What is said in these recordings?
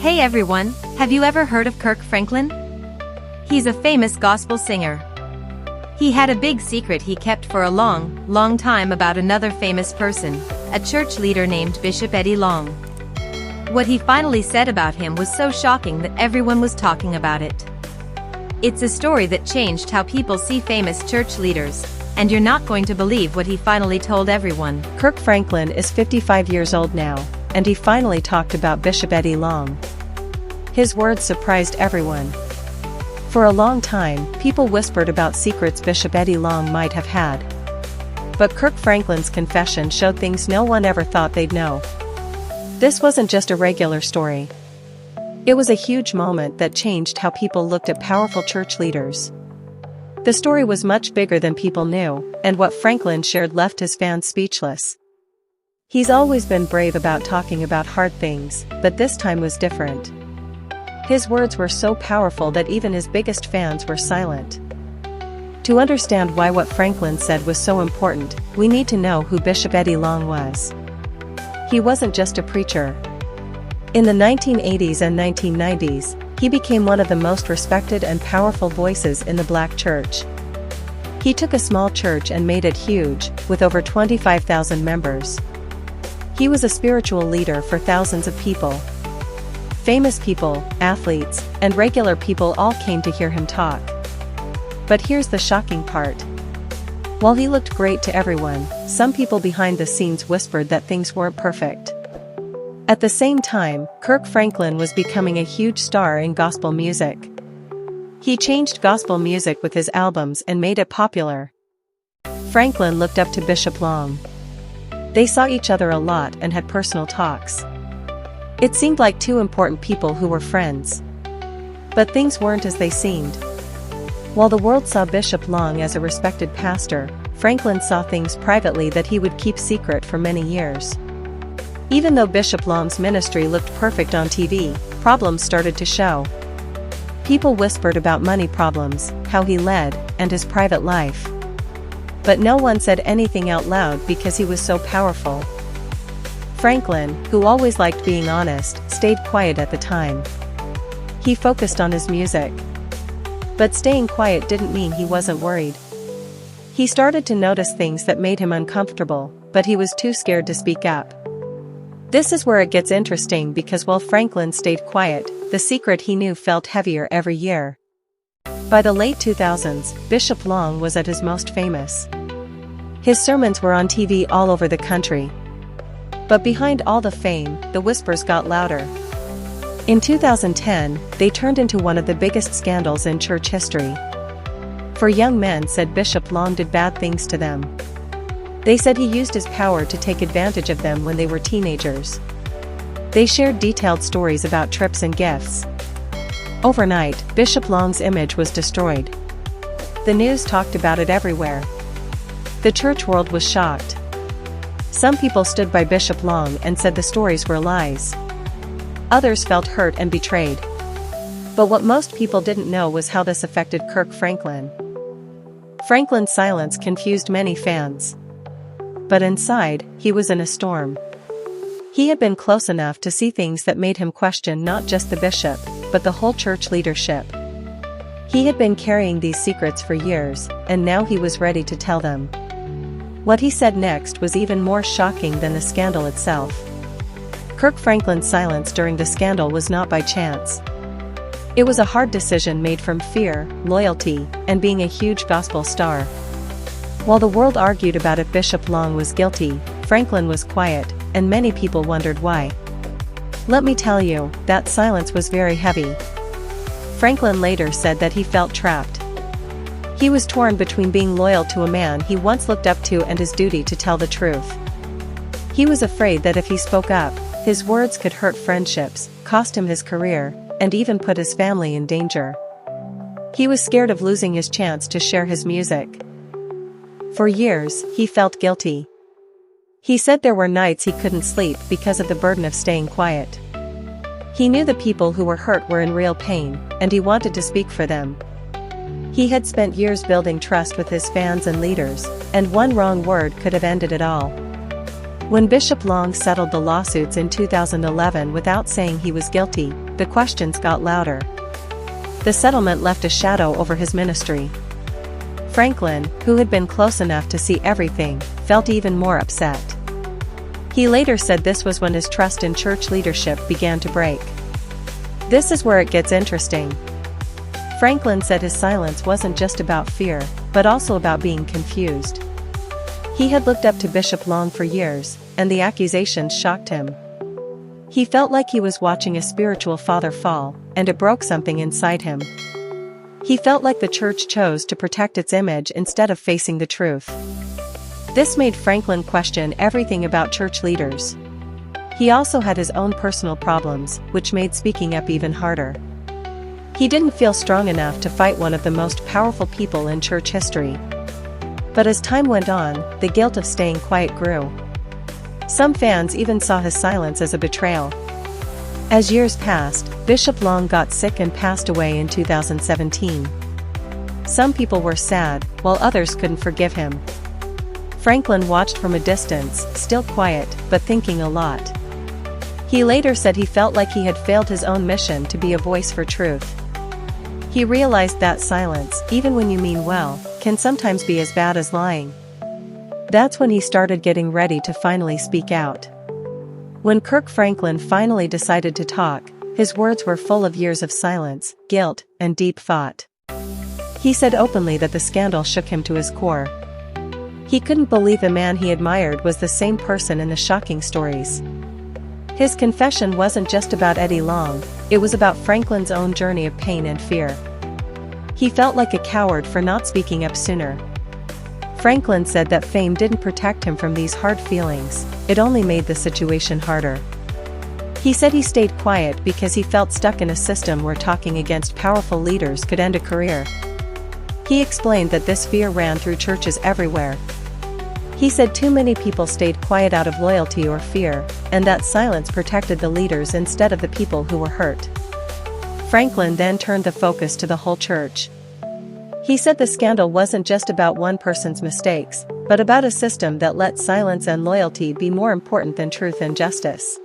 Hey everyone, have you ever heard of Kirk Franklin? He's a famous gospel singer. He had a big secret he kept for a long time about another famous person, a church leader named Bishop Eddie Long. What he finally said about him was so shocking that everyone was talking about it. It's a story that changed how people see famous church leaders, and you're not going to believe what he finally told everyone. Kirk Franklin is 55 years old now, and he finally talked about Bishop Eddie Long. His words surprised everyone. For a long time, people whispered about secrets Bishop Eddie Long might have had. But Kirk Franklin's confession showed things no one ever thought they'd know. This wasn't just a regular story. It was a huge moment that changed how people looked at powerful church leaders. The story was much bigger than people knew, and what Franklin shared left his fans speechless. He's always been brave about talking about hard things, but this time was different. His words were so powerful that even his biggest fans were silent. To understand why what Franklin said was so important, we need to know who Bishop Eddie Long was. He wasn't just a preacher. In the 1980s and 1990s, he became one of the most respected and powerful voices in the Black church. He took a small church and made it huge, with over 25,000 members. He was a spiritual leader for thousands of people. Famous people, athletes, and regular people all came to hear him talk. But here's the shocking part. While he looked great to everyone, some people behind the scenes whispered that things weren't perfect. At the same time, Kirk Franklin was becoming a huge star in gospel music. He changed gospel music with his albums and made it popular. Franklin looked up to Bishop Long. They saw each other a lot and had personal talks. It seemed like two important people who were friends. But things weren't as they seemed. While the world saw Bishop Long as a respected pastor, Franklin saw things privately that he would keep secret for many years. Even though Bishop Long's ministry looked perfect on TV, problems started to show. People whispered about money problems, how he led, and his private life. But no one said anything out loud because he was so powerful. Franklin, who always liked being honest, stayed quiet at the time. He focused on his music. But staying quiet didn't mean he wasn't worried. He started to notice things that made him uncomfortable, but he was too scared to speak up. This is where it gets interesting because while Franklin stayed quiet, the secret he knew felt heavier every year. By the late 2000s, Bishop Long was at his most famous. His sermons were on TV all over the country. But behind all the fame, the whispers got louder. In 2010, they turned into one of the biggest scandals in church history. For young men said Bishop Long did bad things to them. They said he used his power to take advantage of them when they were teenagers. They shared detailed stories about trips and gifts. Overnight, Bishop Long's image was destroyed. The news talked about it everywhere. The church world was shocked. Some people stood by Bishop Long and said the stories were lies. Others felt hurt and betrayed. But what most people didn't know was how this affected Kirk Franklin. Franklin's silence confused many fans. But inside, he was in a storm. He had been close enough to see things that made him question not just the bishop, but the whole church leadership. He had been carrying these secrets for years, and now he was ready to tell them. What he said next was even more shocking than the scandal itself. Kirk Franklin's silence during the scandal was not by chance. It was a hard decision made from fear, loyalty, and being a huge gospel star. While the world argued about if Bishop Long was guilty, Franklin was quiet, and many people wondered why. Let me tell you, that silence was very heavy. Franklin later said that he felt trapped. He was torn between being loyal to a man he once looked up to and his duty to tell the truth. He was afraid that if he spoke up, his words could hurt friendships, cost him his career, and even put his family in danger. He was scared of losing his chance to share his music. For years, he felt guilty. He said there were nights he couldn't sleep because of the burden of staying quiet. He knew the people who were hurt were in real pain, and he wanted to speak for them. He had spent years building trust with his fans and leaders, and one wrong word could have ended it all. When Bishop Long settled the lawsuits in 2011 without saying he was guilty, the questions got louder. The settlement left a shadow over his ministry. Franklin, who had been close enough to see everything, felt even more upset. He later said this was when his trust in church leadership began to break. This is where it gets interesting. Franklin said his silence wasn't just about fear, but also about being confused. He had looked up to Bishop Long for years, and the accusations shocked him. He felt like he was watching a spiritual father fall, and it broke something inside him. He felt like the church chose to protect its image instead of facing the truth. This made Franklin question everything about church leaders. He also had his own personal problems, which made speaking up even harder. He didn't feel strong enough to fight one of the most powerful people in church history. But as time went on, the guilt of staying quiet grew. Some fans even saw his silence as a betrayal. As years passed, Bishop Long got sick and passed away in 2017. Some people were sad, while others couldn't forgive him. Franklin watched from a distance, still quiet, but thinking a lot. He later said he felt like he had failed his own mission to be a voice for truth. He realized that silence, even when you mean well, can sometimes be as bad as lying. That's when he started getting ready to finally speak out. When Kirk Franklin finally decided to talk, his words were full of years of silence, guilt, and deep thought. He said openly that the scandal shook him to his core. He couldn't believe the man he admired was the same person in the shocking stories. His confession wasn't just about Eddie Long, it was about Franklin's own journey of pain and fear. He felt like a coward for not speaking up sooner. Franklin said that fame didn't protect him from these hard feelings, it only made the situation harder. He said he stayed quiet because he felt stuck in a system where talking against powerful leaders could end a career. He explained that this fear ran through churches everywhere. He said too many people stayed quiet out of loyalty or fear, and that silence protected the leaders instead of the people who were hurt. Franklin then turned the focus to the whole church. He said the scandal wasn't just about one person's mistakes, but about a system that let silence and loyalty be more important than truth and justice.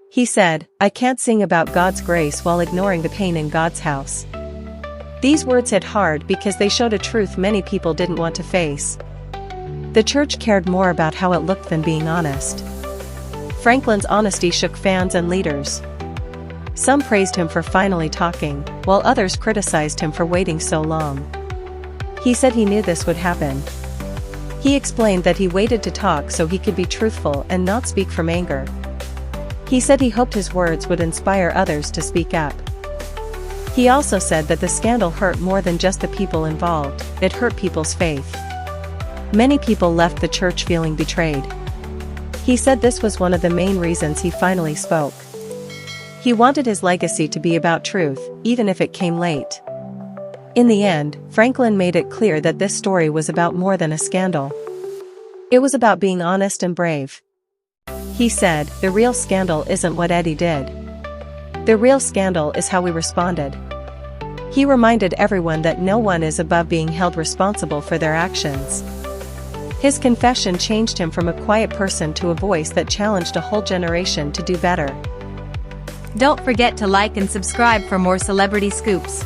He said, "I can't sing about God's grace while ignoring the pain in God's house." These words hit hard because they showed a truth many people didn't want to face. The church cared more about how it looked than being honest. Franklin's honesty shook fans and leaders. Some praised him for finally talking, while others criticized him for waiting so long. He said he knew this would happen. He explained that he waited to talk so he could be truthful and not speak from anger. He said he hoped his words would inspire others to speak up. He also said that the scandal hurt more than just the people involved, it hurt people's faith. Many people left the church feeling betrayed. He said this was one of the main reasons he finally spoke. He wanted his legacy to be about truth, even if it came late. In the end, Franklin made it clear that this story was about more than a scandal. It was about being honest and brave. He said, "The real scandal isn't what Eddie did. The real scandal is how we responded." He reminded everyone that no one is above being held responsible for their actions. His confession changed him from a quiet person to a voice that challenged a whole generation to do better. Don't forget to like and subscribe for more celebrity scoops.